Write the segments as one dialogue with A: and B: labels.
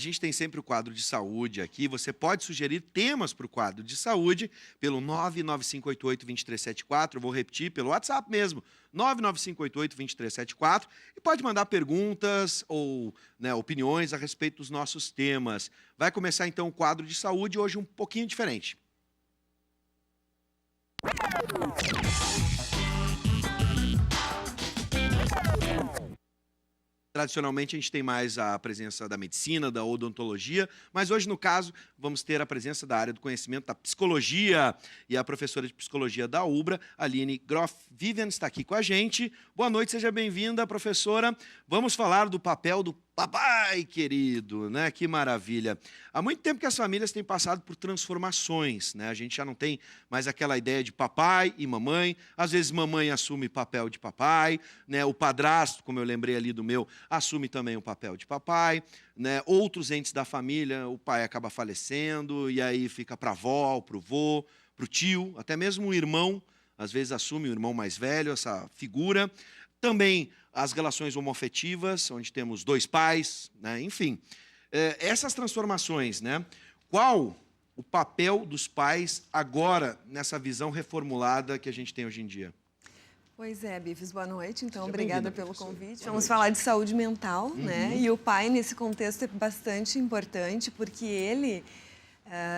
A: gente tem sempre o quadro de saúde aqui. Você pode sugerir temas para o quadro de saúde pelo 99588-2374. Eu vou repetir pelo WhatsApp mesmo, 99588-2374. E pode mandar perguntas ou opiniões a respeito dos nossos temas. Vai começar então o quadro de saúde, hoje um pouquinho diferente. Tradicionalmente, a gente tem mais a presença da medicina, da odontologia, mas hoje, no caso, vamos ter a presença da área do conhecimento da psicologia, e a professora de psicologia da UBRA, Aline Groff-Vivian, está aqui com a gente. Boa noite, seja bem-vinda, professora. Vamos falar do papel do papai querido, né? Que maravilha. Há muito tempo que as famílias têm passado por transformações, né? A gente já não tem mais aquela ideia de papai e mamãe. Às vezes mamãe assume papel de papai, né? O padrasto, como eu lembrei ali do meu, assume também o papel de papai, né? Outros entes da família, o pai acaba falecendo e aí fica para a avó, para o vô, para o tio, até mesmo o irmão, às vezes assume o irmão mais velho, essa figura. Também as relações homoafetivas, onde temos dois pais, né? Enfim, essas transformações, né? Qual o papel dos pais agora nessa visão reformulada que a gente tem hoje em dia?
B: Pois é, Bifes, boa noite. Então,
A: Seja
B: obrigada
A: bem-vinda,
B: pelo
A: professora.
B: convite. Vamos falar de saúde mental, né? E o pai, nesse contexto, é bastante importante, porque ele...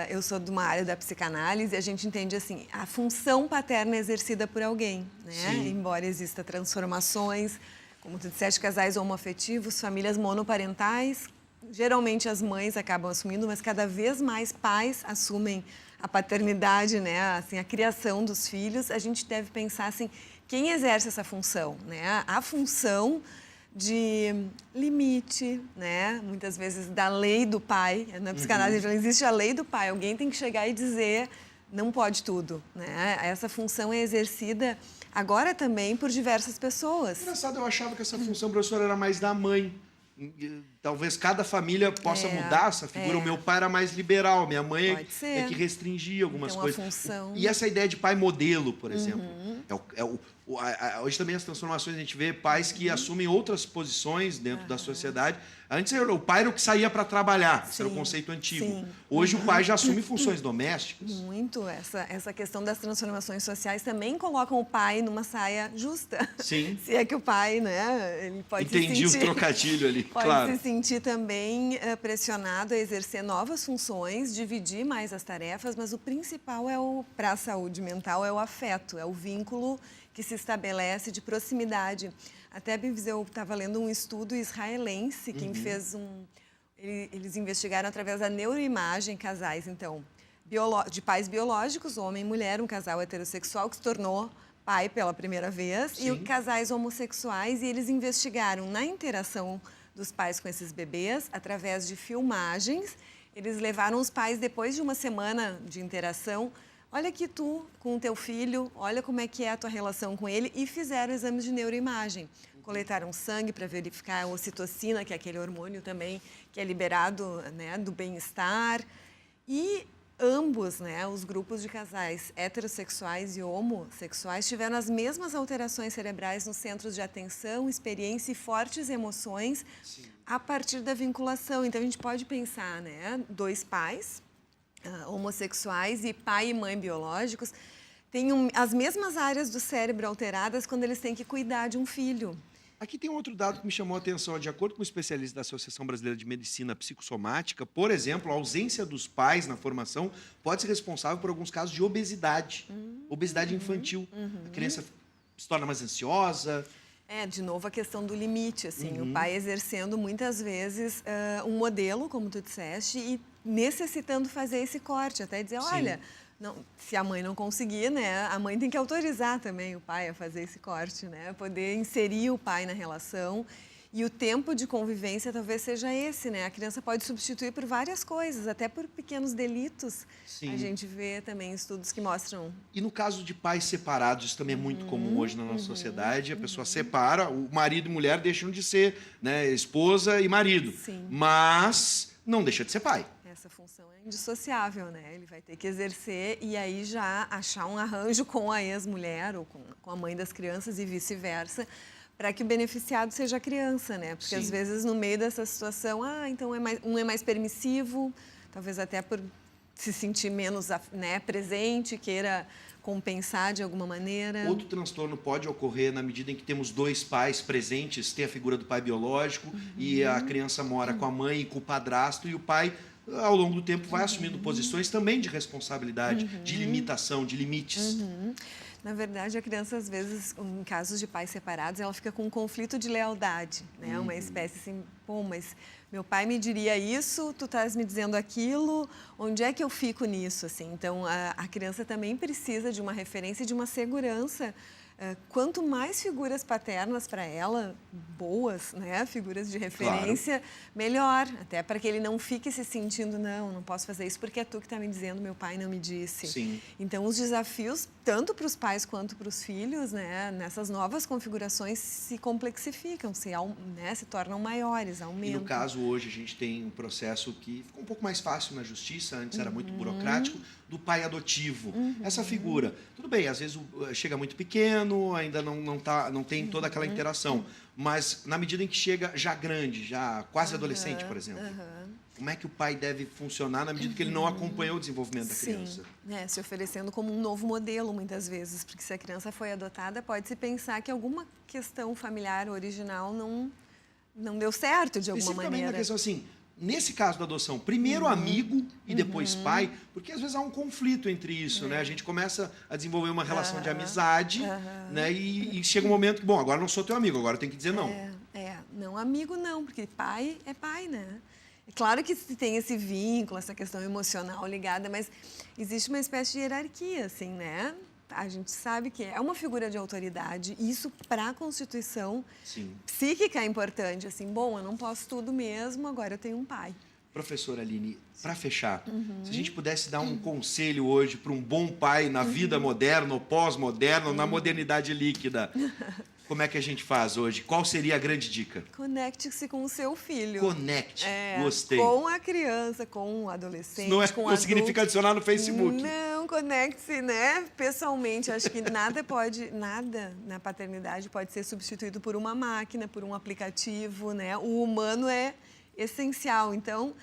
B: eu sou de uma área da psicanálise e a gente entende assim, a função paterna é exercida por alguém, né?
A: Sim.
B: Embora exista transformações, como tu disseste, casais homoafetivos, famílias monoparentais, geralmente as mães acabam assumindo, mas cada vez mais pais assumem a paternidade, né? Assim, a criação dos filhos. A gente deve pensar assim, quem exerce essa função, né? A função de limite, né? Muitas vezes da lei do pai. Na psicanálise existe a lei do pai. Alguém tem que chegar e dizer, não pode tudo, né? Essa função é exercida agora também por diversas pessoas.
A: Engraçado, eu achava que essa função, professora, era mais da mãe. Talvez cada família possa mudar essa figura. O meu pai era mais liberal, minha mãe é que restringia algumas
B: então,
A: coisas.
B: A função...
A: E essa ideia de pai modelo, por exemplo. Hoje também as transformações, a gente vê pais que assumem outras posições dentro da sociedade. Antes o pai era o que saía para trabalhar, esse era o conceito antigo.
B: Sim.
A: Hoje o pai já assume funções domésticas.
B: Muito. Essa questão das transformações sociais também colocam o pai numa saia justa.
A: Sim.
B: Se é que o pai, né, ele pode
A: Entendi
B: se sentir...
A: o trocadilho ali,
B: pode
A: claro.
B: se sentir também pressionado a exercer novas funções, dividir mais as tarefas, mas o principal para a saúde mental é o afeto, é o vínculo que se estabelece de proximidade. Até, Bives, eu estava lendo um estudo israelense que fez eles investigaram através da neuroimagem casais, então, de pais biológicos, homem e mulher, um casal heterossexual que se tornou pai pela primeira vez,
A: Sim.
B: e casais homossexuais, e eles investigaram na interação dos pais com esses bebês, através de filmagens. Eles levaram os pais, depois de uma semana de interação, olha aqui tu com o teu filho, olha como é que é a tua relação com ele, e fizeram exames de neuroimagem. Coletaram sangue para verificar a ocitocina, que é aquele hormônio também que é liberado, né, do bem-estar. E ambos, né, os grupos de casais heterossexuais e homossexuais tiveram as mesmas alterações cerebrais nos centros de atenção, experiência e fortes emoções a partir da vinculação. Então, a gente pode pensar, né, dois pais homossexuais e pai e mãe biológicos têm as mesmas áreas do cérebro alteradas quando eles têm que cuidar de um filho.
A: Aqui tem um outro dado que me chamou a atenção. De acordo com o especialista da Associação Brasileira de Medicina Psicossomática, por exemplo, a ausência dos pais na formação pode ser responsável por alguns casos de obesidade. Obesidade infantil. A criança se torna mais ansiosa.
B: De novo, a questão do limite, assim, o pai exercendo muitas vezes um modelo, como tu disseste, e necessitando fazer esse corte, até dizer, olha, não, se a mãe não conseguir, né, a mãe tem que autorizar também o pai a fazer esse corte, né, poder inserir o pai na relação. E o tempo de convivência talvez seja esse, né? A criança pode substituir por várias coisas, até por pequenos delitos.
A: Sim.
B: A gente vê também estudos que mostram...
A: E no caso de pais separados, isso também é muito comum hoje na nossa sociedade. A pessoa separa, o marido e mulher deixam de ser, né, esposa e marido.
B: Sim.
A: Mas não deixa de ser pai.
B: Essa função é indissociável, né? Ele vai ter que exercer e aí já achar um arranjo com a ex-mulher ou com a mãe das crianças e vice-versa, para que o beneficiado seja a criança, né? Porque às vezes no meio dessa situação, então um é mais permissivo, talvez até por se sentir menos, né, presente, queira compensar de alguma maneira.
A: Outro transtorno pode ocorrer na medida em que temos dois pais presentes, tem a figura do pai biológico e a criança mora com a mãe e com o padrasto, e o pai, ao longo do tempo, vai assumindo posições também de responsabilidade, de limitação, de limites.
B: Na verdade, a criança, às vezes, em casos de pais separados, ela fica com um conflito de lealdade, né? Uma espécie assim, pô, mas meu pai me diria isso, tu estás me dizendo aquilo, onde é que eu fico nisso, assim? Então, a criança também precisa de uma referência e de uma segurança. Quanto mais figuras paternas para ela, boas, né, figuras de referência, melhor. Até para que ele não fique se sentindo, não posso fazer isso porque é tu que está me dizendo, meu pai não me disse.
A: Sim.
B: Então, os desafios, tanto para os pais quanto para os filhos, né, nessas novas configurações, se complexificam, se tornam maiores, aumentam.
A: E no caso, hoje, a gente tem um processo que ficou um pouco mais fácil na justiça, antes era muito burocrático, do pai adotivo. Essa figura, tudo bem, às vezes chega muito pequeno, ainda não tem toda aquela interação, mas na medida em que chega já grande, já quase adolescente, por exemplo, como é que o pai deve funcionar na medida que ele não acompanhou o desenvolvimento da criança?
B: Sim, se oferecendo como um novo modelo, muitas vezes, porque se a criança foi adotada, pode-se pensar que alguma questão familiar original não deu certo de alguma maneira.
A: Na questão assim, nesse caso da adoção, primeiro amigo e depois pai, porque às vezes há um conflito entre isso, né? A gente começa a desenvolver uma relação de amizade, né? E chega um momento que, bom, agora não sou teu amigo, agora eu tenho que dizer não.
B: Não, amigo não, porque pai é pai, né? É claro que tem esse vínculo, essa questão emocional ligada, mas existe uma espécie de hierarquia, assim, né? A gente sabe que é uma figura de autoridade, e isso para a Constituição psíquica é importante, assim, bom, eu não posso tudo mesmo, agora eu tenho um pai.
A: Professora Aline, para fechar, se a gente pudesse dar um conselho hoje para um bom pai na vida moderna ou pós-moderna, ou na modernidade líquida, como é que a gente faz hoje? Qual seria a grande dica?
B: Conecte-se com o seu filho.
A: Conecte, gostei.
B: Com a criança, com o adolescente,
A: não
B: com o adulto.
A: Significa adicionar no Facebook.
B: Não, conecte-se, né? Pessoalmente, acho que nada na paternidade pode ser substituído por uma máquina, por um aplicativo, né? O humano é essencial, então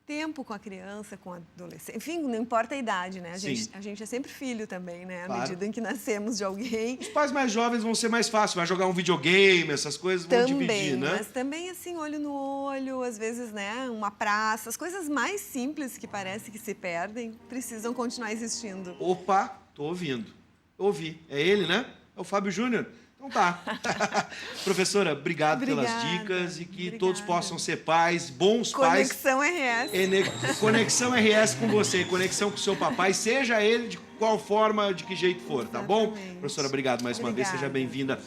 B: tempo com a criança, com o adolescente, enfim, não importa a idade, né? A gente é sempre filho também, né? À medida em que nascemos de alguém.
A: Os pais mais jovens vão ser mais fácil, vai jogar um videogame, essas coisas vão dividir, né?
B: Mas também, assim, olho no olho, às vezes, né? Uma praça, as coisas mais simples que parece que se perdem, precisam continuar existindo.
A: Opa, tô ouvindo. Ouvi. É ele, né? É o Fábio Júnior. Então tá. Professora, obrigado pelas dicas e que todos possam ser pais, bons pais.
B: Conexão RS.
A: Conexão RS com você, conexão com o seu papai, seja ele de qual forma, de que jeito for, tá bom? Professora, obrigado mais uma vez, seja bem-vinda.